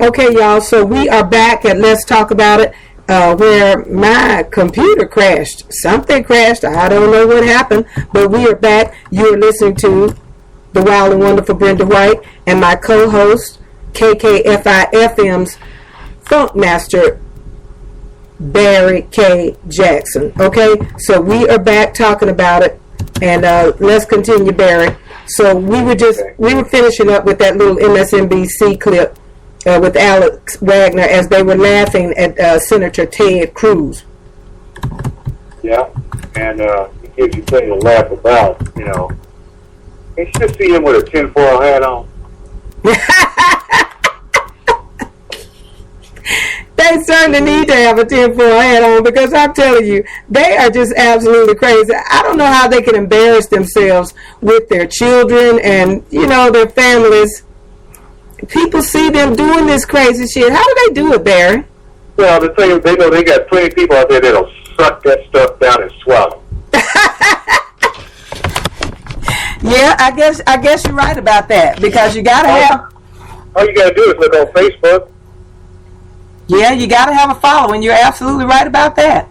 Okay, y'all, so we are back at Let's Talk About It, where my computer crashed. Something crashed. I don't know what happened, but we are back. You are listening to the Wild and Wonderful Brenda White and my co-host, KKFI-FM's Funk Master, Barry K. Jackson. Okay, so we are back talking about it, and let's continue, Barry. So we were finishing up with that little MSNBC clip with Alex Wagner as they were laughing at Senator Ted Cruz. Yeah, and it gives you plenty to laugh about, you know. You should see him with a tinfoil hat on. They certainly need to have a tinfoil hat on, because I'm telling you, they are just absolutely crazy. I don't know how they can embarrass themselves with their children and, you know, their families. People see them doing this crazy shit. How do they do it, Barry? Well, the thing is, they know they got plenty of people out there that'll suck that stuff down and swallow. Yeah, I guess you're right about that, because you gotta have. All you gotta do is look on Facebook. Yeah, you gotta have a following. You're absolutely right about that.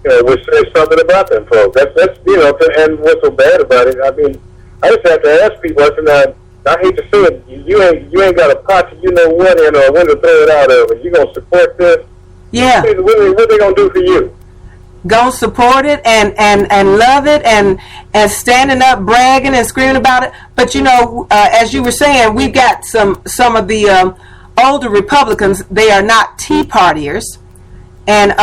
You know, which says something about them folks. That's you know, and what's so bad about it? I mean, I just have to ask people. I hate to say it. You ain't got a pot, you know what, and when to throw it out of, and you gonna support this? Yeah. What they gonna do for you? Go support it and love it and standing up, bragging and screaming about it. But you know, as you were saying, we've got some of the older Republicans. They are not Tea Partiers, and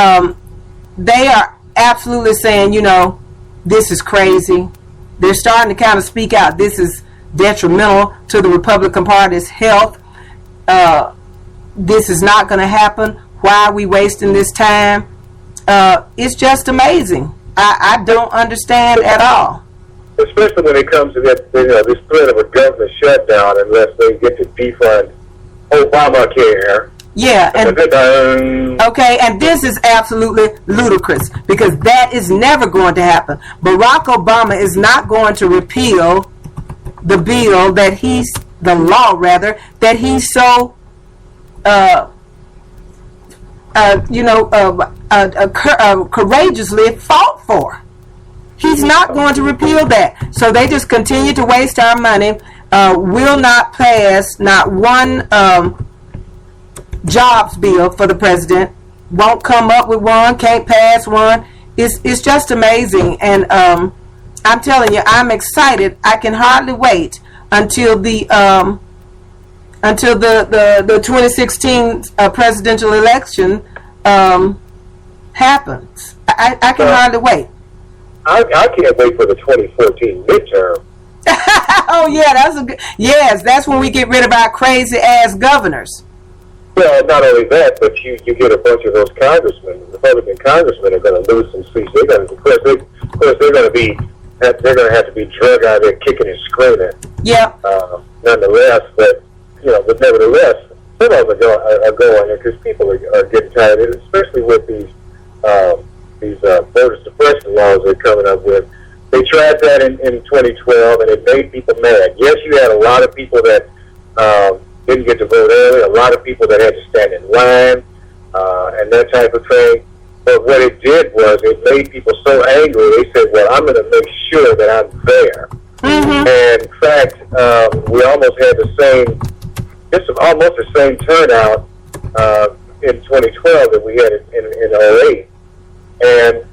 they are absolutely saying, you know, this is crazy. They're starting to kind of speak out. This is detrimental to the Republican Party's health. This is not going to happen. Why are we wasting this time? It's just amazing. I don't understand at all. Especially when it comes to that, you know, this threat of a government shutdown unless they get to defund Obamacare. Yeah, and okay, and this is absolutely ludicrous, because that is never going to happen. Barack Obama is not going to repeal the bill that the law that he's so courageously fought for. He's not going to repeal that. So they just continue to waste our money, will not pass not one jobs bill for the president, won't come up with one, can't pass one. It's just amazing. And I'm telling you, I'm excited. I can hardly wait until the 2016 presidential election happens. I can hardly wait. I can't wait for the 2014 midterm. Oh yeah, that's when we get rid of our crazy ass governors. Well, not only that, but you get a bunch of those congressmen, Republican congressmen, are going to lose some seats. They're going to, of course, they're going to have to be drug out there kicking and screaming. Yeah. Nonetheless, but nevertheless, some of them are going because people are getting tired, and especially with these voter suppression laws they're coming up with. They tried that in 2012, and it made people mad. Yes, you had a lot of people that didn't get to vote early, a lot of people that had to stand in line, and that type of thing. But what it did was it made people so angry, they said, well, I'm going to make sure that I'm there. Mm-hmm. And in fact, we almost had almost the same turnout in 2012 that we had in 08. And,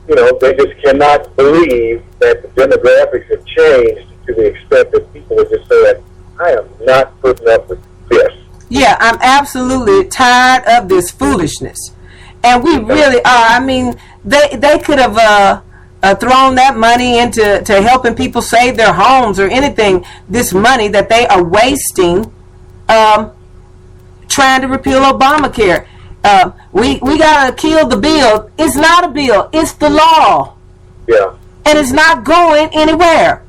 you know, they just cannot believe that the demographics have changed to the extent that people are just saying, I am not putting up with this. Yeah, I'm absolutely tired of this foolishness. And we really are. I mean, they could have thrown that money into helping people save their homes or anything. This money that they are wasting trying to repeal Obamacare. We gotta kill the bill. It's not a bill. It's the law. Yeah. And it's not going anywhere.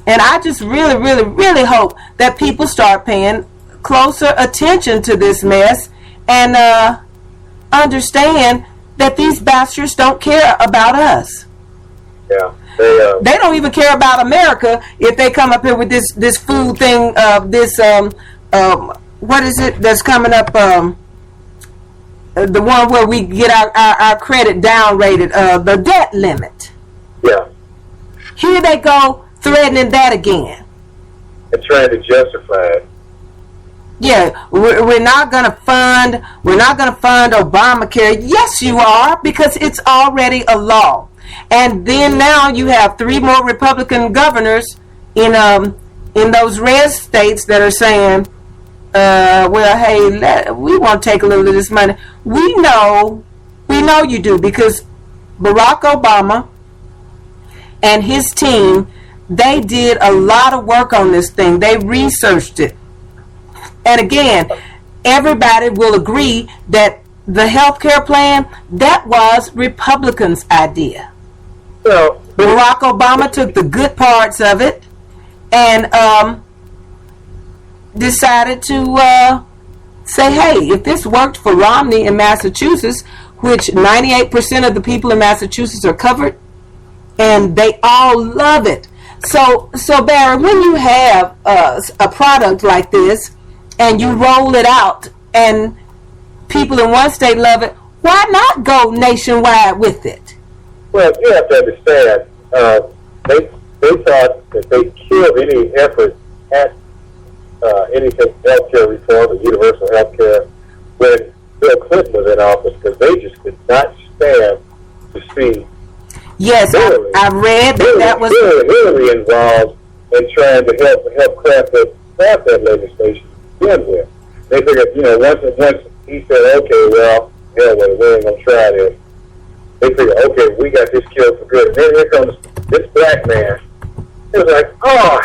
And I just really, really, really hope that people start paying closer attention to this mess and understand that these bastards don't care about us. Yeah. They don't even care about America if they come up here with this food thing, what is it that's coming up? The one where we get our credit downgraded, the debt limit. Yeah. Here they go threatening that again. And trying to justify it. Yeah, we're not going to fund Obamacare. Yes, you are, because it's already a law. And then now you have 3 more Republican governors in those red states that are saying, well, hey, we want to take a little of this money. We know you do, because Barack Obama and his team, they did a lot of work on this thing. They researched it. And again, everybody will agree that the health care plan, that was Republicans' idea. Well, Barack Obama took the good parts of it and decided to say, hey, if this worked for Romney in Massachusetts, which 98% of the people in Massachusetts are covered, and they all love it. So Barry, when you have a product like this, and you roll it out, and people in one state love it, why not go nationwide with it? Well, you have to understand, they thought that they killed any effort at anything healthcare reform or universal healthcare when Bill Clinton was in office, because they just could not stand to see. Yes, I read that was Hillary involved in trying to help craft that legislation. With. They figured, once he said, okay, well, hell with it, we ain't gonna try this. They figured, okay, we got this killed for good. And then here comes this black man. It was like, oh,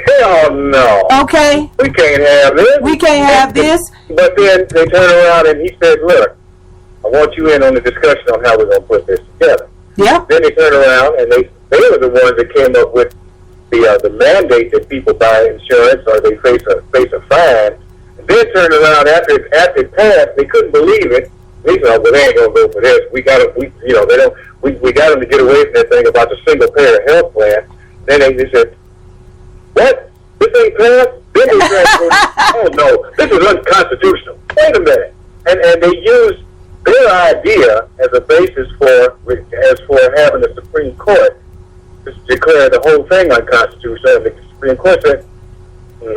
hell no. Okay. We can't have this. We can't have this. But then they turned around and he said, look, I want you in on the discussion on how we're gonna put this together. Yep. Then they turned around and they were the ones that came up with the mandate that people buy insurance or they face a fine. And then turned around after it passed, they couldn't believe it. They said, "Oh, well, they ain't gonna go for this. We got them to get away from that thing about the single payer health plan." Then they said, "What? This ain't passed?" Then they tried to go, "Oh no, this is unconstitutional." Wait a minute, and they used their idea as a basis for having the Supreme Court declare the whole thing unconstitutional, and the Supreme Court said, "No,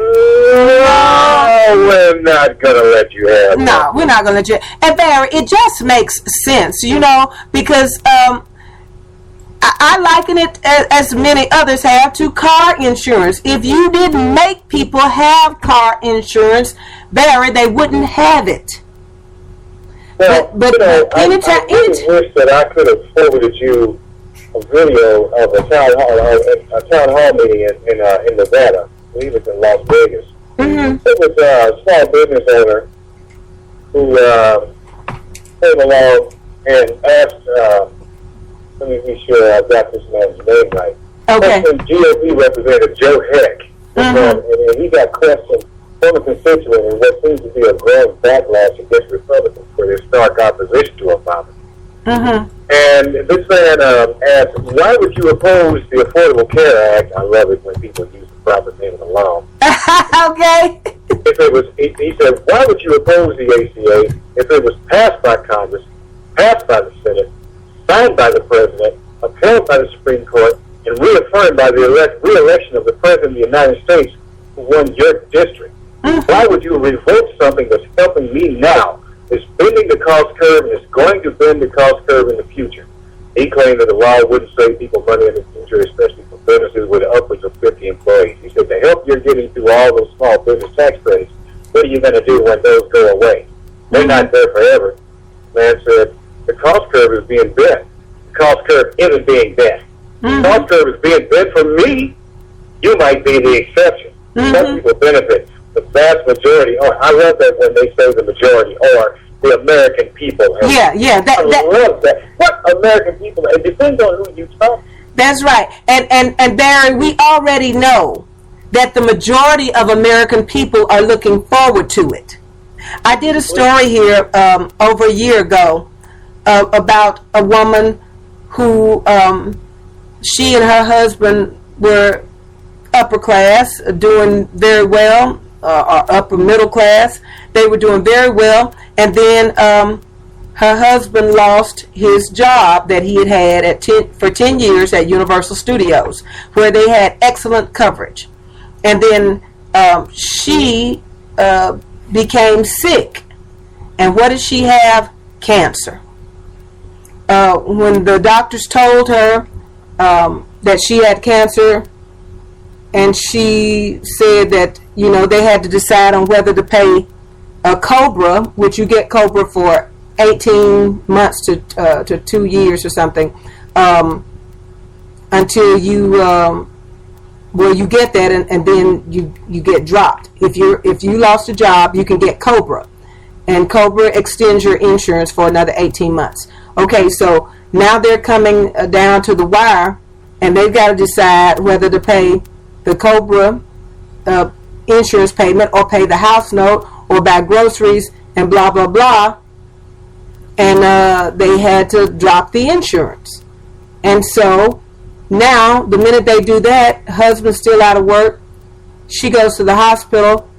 we're not going to let you have it." No, we're not going to let you. And Barry, it just makes sense, because I liken it, as many others have, to car insurance. If you didn't make people have car insurance, Barry, they wouldn't have it. Well, I wish that I could have forwarded you a video of a town hall meeting in Nevada. I believe it's in Las Vegas. Mm-hmm. It was a small business owner who came along and asked, let me be sure I've got this man's name right. Okay. GOP Representative Joe Heck. Mm-hmm. And he got questioned from a constituent in what seems to be a growing backlash against Republicans for their stark opposition to Obama. Mm-hmm. And this man asked, why would you oppose the Affordable Care Act? I love it when people use the proper name of the law. Okay. He said, why would you oppose the ACA if it was passed by Congress, passed by the Senate, signed by the President, upheld by the Supreme Court, and reaffirmed by the re-election of the President of the United States who won your district? Mm-hmm. Why would you revoke something that's helping me now? It's bending the cost curve and it's going to bend the cost curve in the future. He claimed that the law wouldn't save people money in the future, especially for businesses with upwards of 50 employees. He said, the help you're getting through all those small business tax credits, what are you going to do when those go away? They're not there forever. The man said, the cost curve is being bent. The cost curve isn't being bent. Mm-hmm. The cost curve is being bent for me. You might be the exception. Mm-hmm. Some people benefit. The vast majority, I love that when they say the majority, or the American people. Yeah. I love that. What American people? It depends on who you talk to. That's right. And Barry, we already know that the majority of American people are looking forward to it. I did a story here over a year ago about a woman who she and her husband were upper class, doing very well or upper middle class. They were doing very well. And then her husband lost his job that he had for 10 years at Universal Studios, where they had excellent coverage. And then she became sick. And what did she have? Cancer. When the doctors told her that she had cancer, and she said that, they had to decide on whether to pay a COBRA, which you get COBRA for 18 months to 2 years or something, until you you get that, and then you get dropped. If you lost a job, you can get COBRA, and COBRA extends your insurance for another 18 months. Okay, so now they're coming down to the wire, and they've got to decide whether to pay the COBRA insurance payment, or pay the house note, or buy groceries, and blah blah blah. And they had to drop the insurance. And so now, the minute they do that, husband's still out of work. She goes to the hospital.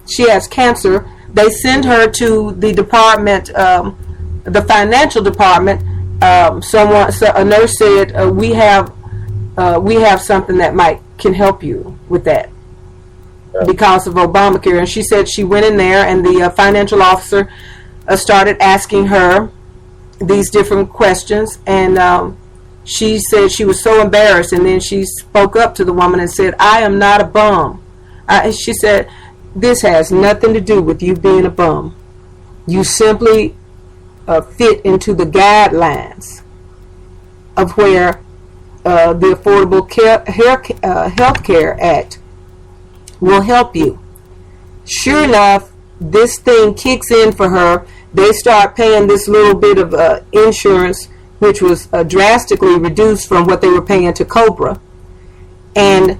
She has cancer. They send her to the department, the financial department. A nurse said, we have something that can help you with that because of Obamacare. And she said she went in there, and the financial officer started asking her these different questions, and she said she was so embarrassed, and then she spoke up to the woman and said, I am not a bum. She said, this has nothing to do with you being a bum. You simply fit into the guidelines of where the Affordable Health Care Act will help you. Sure enough, this thing kicks in for her. They start paying this little bit of insurance, which was drastically reduced from what they were paying to COBRA. And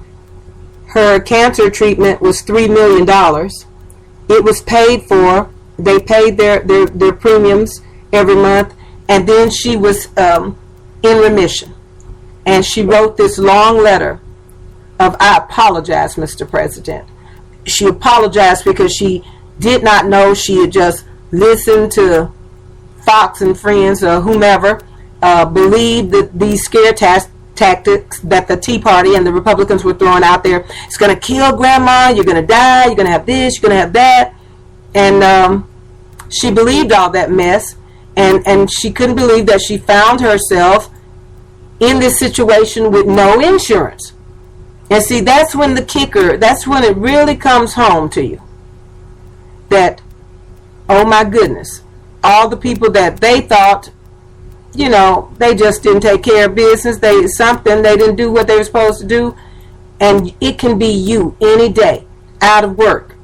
her cancer treatment was $3 million. It was paid for. They paid their premiums every month. And then she was in remission. And she wrote this long letter of, I apologize, Mr. President. She apologized because she did not know. She had just listened to Fox and Friends or whomever, believed that these scare tactics that the Tea Party and the Republicans were throwing out there. It's going to kill grandma, you're going to die, you're going to have this, you're going to have that. And she believed all that mess, and she couldn't believe that she found herself in this situation with no insurance. And see, that's when it really comes home to you. That, oh my goodness, all the people that they thought, they just didn't take care of business, they didn't do what they were supposed to do. And it can be you any day, out of work,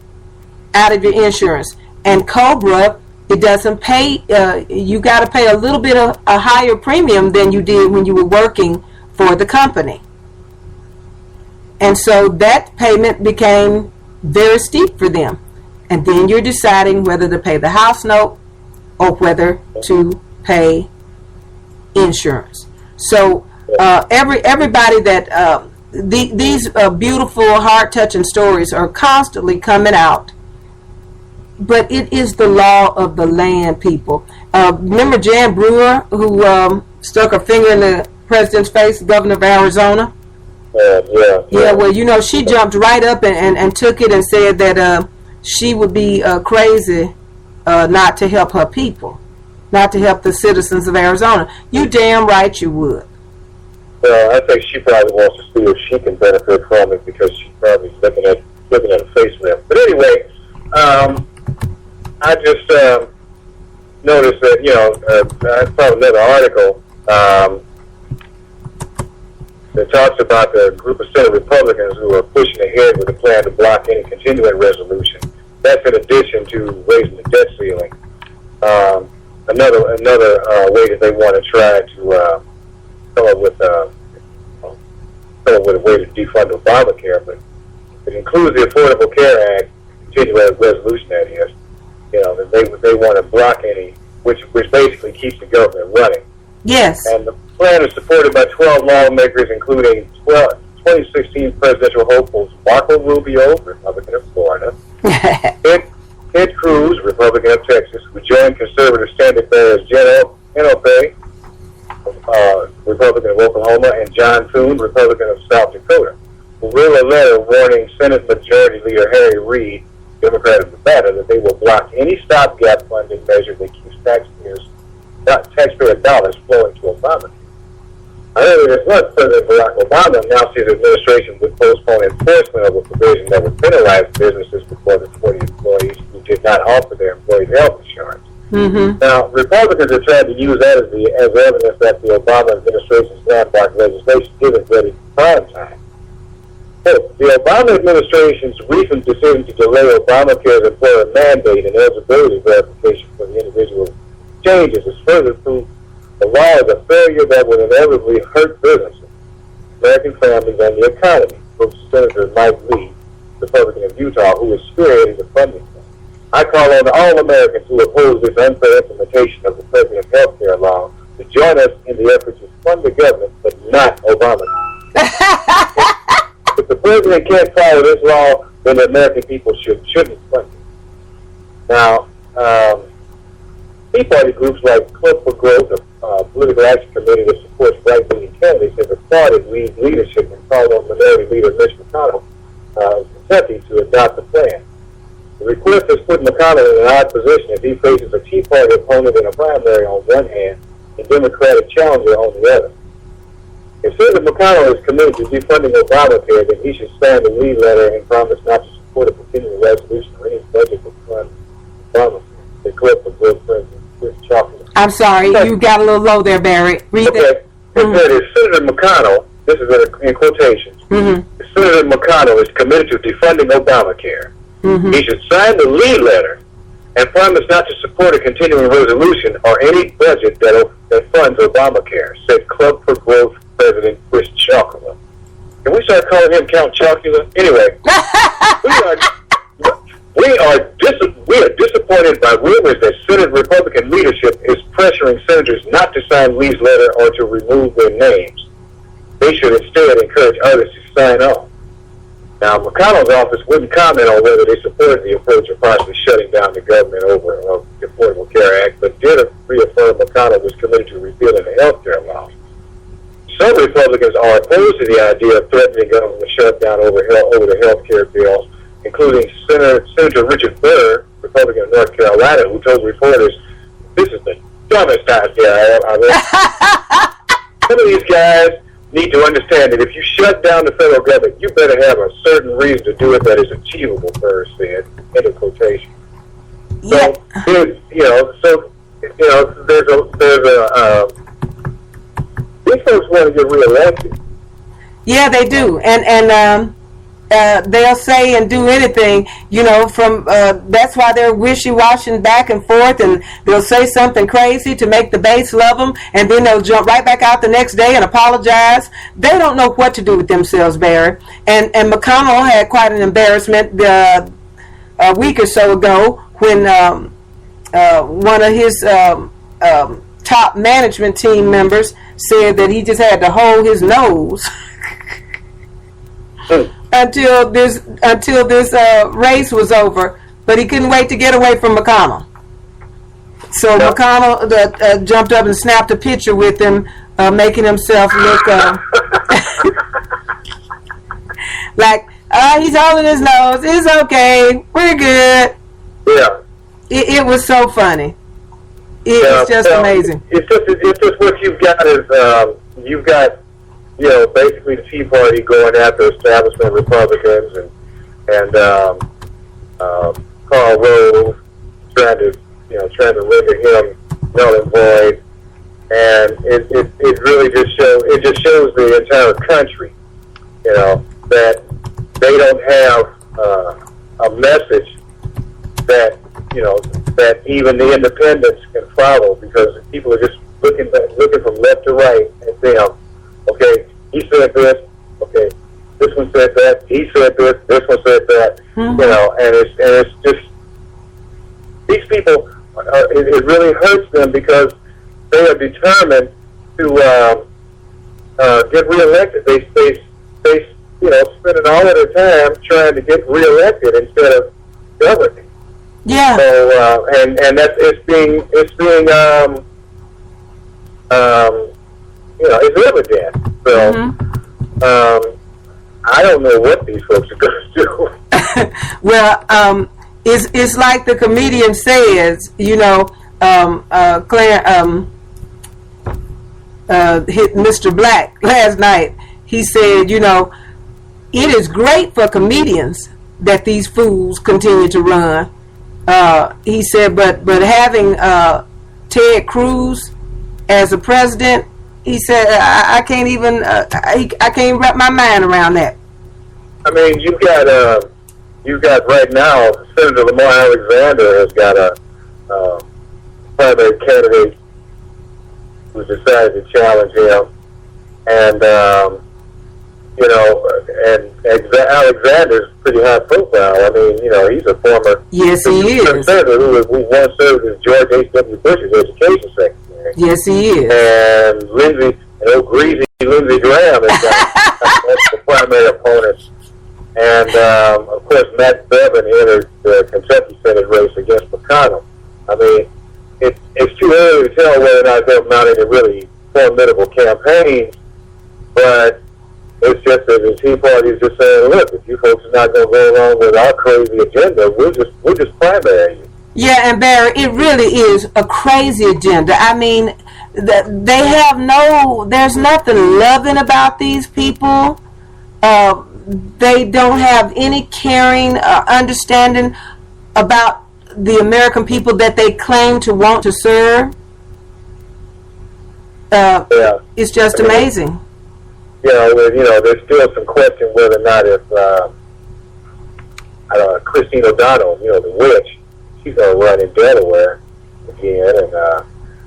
out of your insurance. And COBRA, it doesn't pay, you got to pay a little bit of a higher premium than you did when you were working for the company. And so that payment became very steep for them. And then you're deciding whether to pay the house note or whether to pay insurance. So everybody that these beautiful, heart-touching stories are constantly coming out. But it is the law of the land, people. Remember Jan Brewer, who stuck her finger in the president's face, governor of Arizona? Yeah, well, she jumped right up and took it and said that she would be crazy not to help her people, not to help the citizens of Arizona. You damn right you would. Well, I think she probably wants to see if she can benefit from it because she's probably looking at a facelift. But anyway, I just noticed that, I found another article that talks about the group of Senate Republicans who are pushing ahead with a plan to block any continuing resolution. That's in addition to raising the debt ceiling. Another way that they want to try to come up with a way to defund Obamacare, but it includes the Affordable Care Act, continuing resolution that is. That they want to block any, which basically keeps the government running. Yes. And the plan is supported by 12 lawmakers, including 2016 presidential hopefuls Marco Rubio, Republican of Florida, Ted Cruz, Republican of Texas, who joined conservative Standard Bearers Jen Ope, Republican of Oklahoma, and John Thune, Republican of South Dakota, who wrote a letter warning Senate Majority Leader Harry Reid, Democrat of Nevada, that they will block any stopgap funding measure that keeps taxpayer dollars flowing to Obamacare. Earlier this month, President Barack Obama announced his administration would postpone enforcement of a provision that would penalize businesses with more than 40 employees who did not offer their employees health insurance. Mm-hmm. Now, Republicans have tried to use that as evidence that the Obama administration's landmark legislation isn't ready for prime time. So, the Obama administration's recent decision to delay Obamacare's employer mandate and eligibility verification for the individual changes is further proof the law is a failure that will inevitably hurt businesses, American families, and the economy, wrote Senator Mike Lee, Republican of Utah, who is spearheading the funding plan. I call on all Americans who oppose this unfair implementation of the President's health care law to join us in the effort to fund the government, but not Obama. If the President can't follow this law, then the American people shouldn't fund it. Now, Tea Party groups like Club for Growth, a political action committee that supports right-wing candidates, have applauded Reid's leadership and called on Minority Leader Mitch McConnell of Kentucky to adopt the plan. The request has put McConnell in an odd position as he faces a Tea Party opponent in a primary on one hand and Democratic challenger on the other. If Senator McConnell is committed to defunding Obamacare, then he should sign the lead letter and promise not to support a continuing resolution or any budget to fund Obamacare. The Club for Growth President Chris Chocolate. I'm sorry, you got a little low there, Barry. Read okay. that. Mm-hmm. It said, Senator McConnell, this is in quotations, Senator McConnell is committed to defunding Obamacare. Mm-hmm. He should sign the lead letter and promise not to support a continuing resolution or any budget that funds Obamacare, said Club for Growth President Chris Chocolate. Can we start calling him Count Chocula? Anyway, we are disappointed by rumors that Senate Republican leadership is pressuring senators not to sign Lee's letter or to remove their names. They should instead encourage others to sign on. Now, McConnell's office wouldn't comment on whether they supported the approach of possibly shutting down the government over the Affordable Care Act, but did reaffirm McConnell was committed to repealing the health care law. Some Republicans are opposed to the idea of threatening government shutdown over the health care bill, including Senator Richard Burr, Republican of North Carolina, who told reporters, "This is the dumbest idea I've ever." Some of these guys need to understand that if you shut down the federal government, you better have a certain reason to do it that is achievable, Burr said, end of quotation. Yeah. So, these folks want to get reelected. Yeah, they do, and they'll say and do anything, from that's why they're wishy-washy back and forth, and they'll say something crazy to make the base love them, and then they'll jump right back out the next day and apologize. They don't know what to do with themselves, Barry. And McConnell had quite an embarrassment a week or so ago when one of his top management team members said that he just had to hold his nose until this race was over, but he couldn't wait to get away from McConnell. So McConnell jumped up and snapped a picture with him, making himself look like he's holding his nose. It's okay. We're good. Yeah. It was so funny. It's just amazing. It's just what you've got is you've got basically the Tea Party going after establishment Republicans and Karl Rove trying to render him null and void, and it really just shows the entire country that they don't have a message that that even the independents can follow, because people are just looking from left to right at them. Okay, he said this. Okay, this one said that. He said this. This one said that. Mm-hmm. And it's just these people. It really hurts them because they are determined to get reelected. They spending all of their time trying to get reelected instead of governing. Yeah. So and that's it's being it's evident. So I don't know what these folks are going to do. Well, it's like the comedian says, Claire hit Mr. Black last night. He said, it is great for comedians that these fools continue to run. He said, but having Ted Cruz as a president, he said, I can't even I can't wrap my mind around that. I mean, you've got right now Senator Lamar Alexander has got a primary candidate who's decided to challenge him, and Alexander's pretty high profile. I mean, he's a former senator who once served as George H.W. Bush's education secretary. Yes, he is. And greasy Lindsey Graham is the primary opponent. And, of course, Matt Bevin entered the Kentucky Senate race against McConnell. I mean, it's too early to tell whether or not they're mounting a really formidable campaign, but it's just that the Tea Party is just saying, look, if you folks are not going to go along with our crazy agenda, we'll just primary you. Yeah, and Barry, it really is a crazy agenda. I mean, there's nothing loving about these people. They don't have any caring, understanding about the American people that they claim to want to serve. It's just amazing. There's still some question whether or not if Christine O'Donnell, the witch, she's going to run in Delaware again, and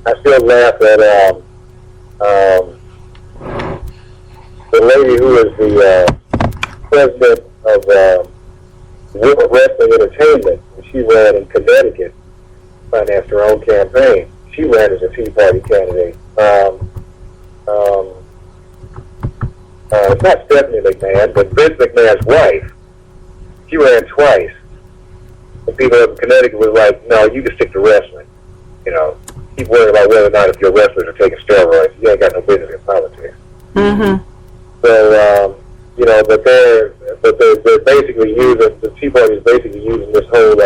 I still laugh at the lady who is the president of Women Wrestling Entertainment. She ran in Connecticut, financed her own campaign. She ran as a Tea Party candidate. It's not Stephanie McMahon, but Vince McMahon's wife. She ran twice. And people in Connecticut was like, no, you can stick to wrestling. Keep worrying about whether or not if your wrestlers are taking steroids. You ain't got no business in politics. Mm-hmm. So, but they're basically using, the Tea Party is basically using this whole,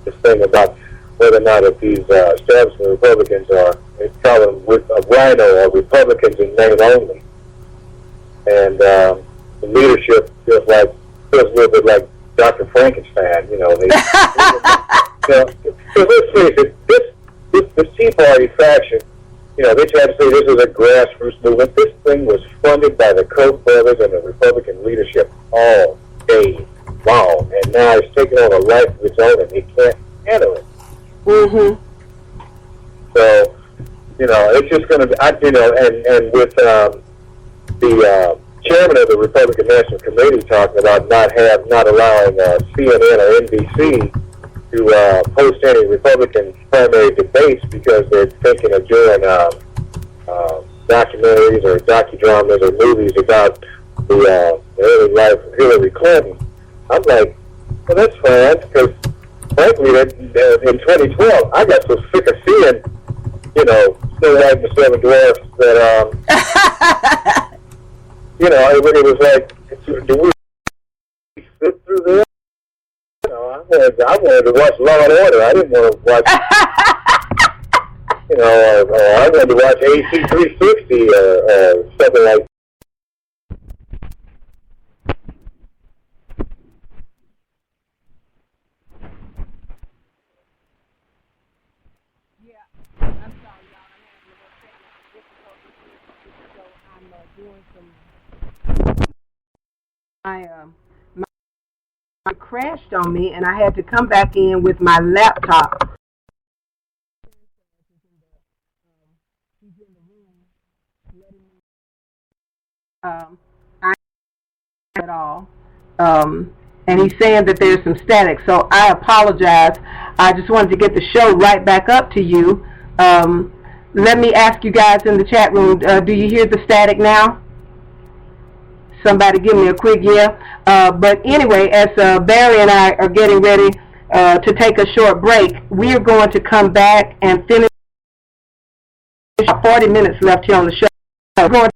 this thing about whether or not if these establishment Republicans are, they call them a rhino or Republicans in name only. And the leadership feels a little bit like Dr. Frankenstein, They, so let's face it, this Tea Party faction, they try to say this is a grassroots movement. This thing was funded by the Koch brothers and the Republican leadership all day long, and now it's taking on a life of its own, and they can't handle it. Mm-hmm. So, it's just going to be, and with the chairman of the Republican National Committee talking about not allowing CNN or NBC to post any Republican primary debates because they're thinking of doing documentaries or docudramas or movies about the early life of Hillary Clinton. I'm like, well, that's fine, because frankly, in 2012, I got so sick of seeing, Snow White and the Seven Dwarfs that, it was like, do we sit through this? I wanted to watch Law and Order. I didn't want to watch, I wanted to watch AC 360 or something like that. My crashed on me, and I had to come back in with my laptop. I at all, and he's saying that there's some static. So I apologize. I just wanted to get the show right back up to you. Let me ask you guys in the chat room: do you hear the static now? Somebody give me a quick yeah. But anyway, as Barry and I are getting ready to take a short break. We are going to come back and finish. 40 minutes left here on the show. We're going